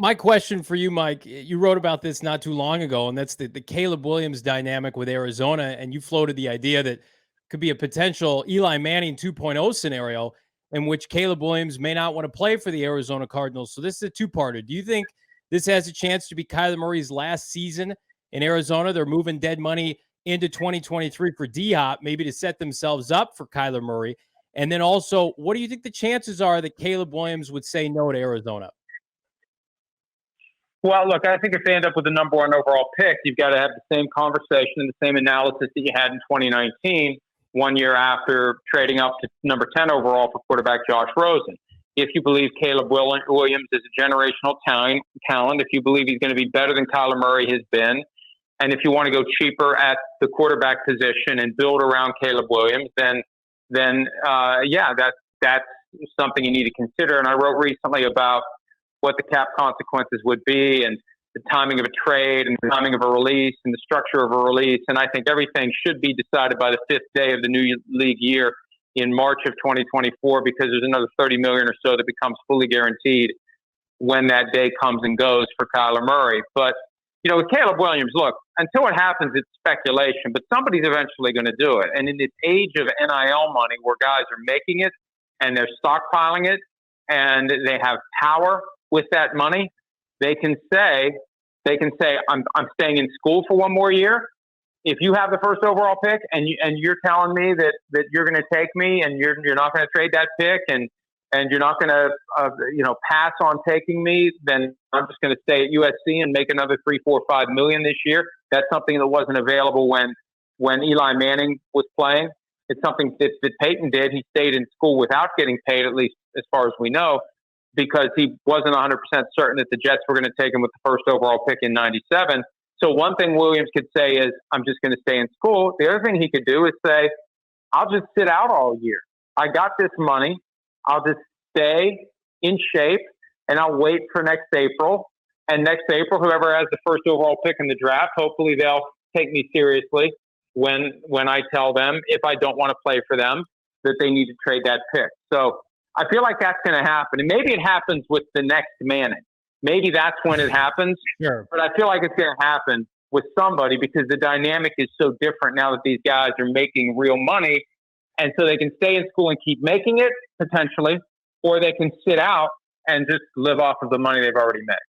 My question for you, Mike, you wrote about this not too long ago, and that's the Caleb Williams dynamic with Arizona. And you floated the idea that could be a potential Eli Manning 2.0 scenario in which Caleb Williams may not want to play for the Arizona Cardinals. So this is a two-parter. Do you think this has a chance to be Kyler Murray's last season in Arizona? They're moving dead money into 2023 for D-Hop, maybe to set themselves up for Kyler Murray. And then also, what do you think the chances are that Caleb Williams would say no to Arizona? Well, look, I think if they end up with the number one overall pick, you've got to have the same conversation and the same analysis that you had in 2019, 1 year after trading up to number 10 overall for quarterback Josh Rosen. If you believe Caleb Williams is a generational talent, if you believe he's going to be better than Kyler Murray has been, and if you want to go cheaper at the quarterback position and build around Caleb Williams, then that's something you need to consider. And I wrote recently about what the cap consequences would be and the timing of a trade and the timing of a release and the structure of a release. And I think everything should be decided by the fifth day of the new league year in March of 2024, because there's another $30 million or so that becomes fully guaranteed when that day comes and goes for Kyler Murray. But, you know, with Caleb Williams, look, until it happens, it's speculation, but somebody's eventually going to do it. And in this age of NIL money where guys are making it and they're stockpiling it and they have power with that money, they can say, I'm staying in school for one more year. If you have the first overall pick and you're telling me that you're going to take me and you're not going to trade that pick and you're not going to pass on taking me, then I'm just going to stay at USC and make another $3, $4, $5 million this year. That's something that wasn't available when Eli Manning was playing. It's something that Peyton did. He stayed in school without getting paid, at least as far as we know, because he wasn't 100% certain that the Jets were going to take him with the first overall pick in 97. So one thing Williams could say is, I'm just going to stay in school. The other thing he could do is say, I'll just sit out all year. I got this money. I'll just stay in shape and I'll wait for next April. And next April, whoever has the first overall pick in the draft, hopefully they'll take me seriously when I tell them, if I don't want to play for them, that they need to trade that pick. So I feel like that's going to happen. And maybe it happens with the next Manning. Maybe that's when it happens. Sure. But I feel like it's going to happen with somebody because the dynamic is so different now that these guys are making real money. And so they can stay in school and keep making it, potentially, or they can sit out and just live off of the money they've already made.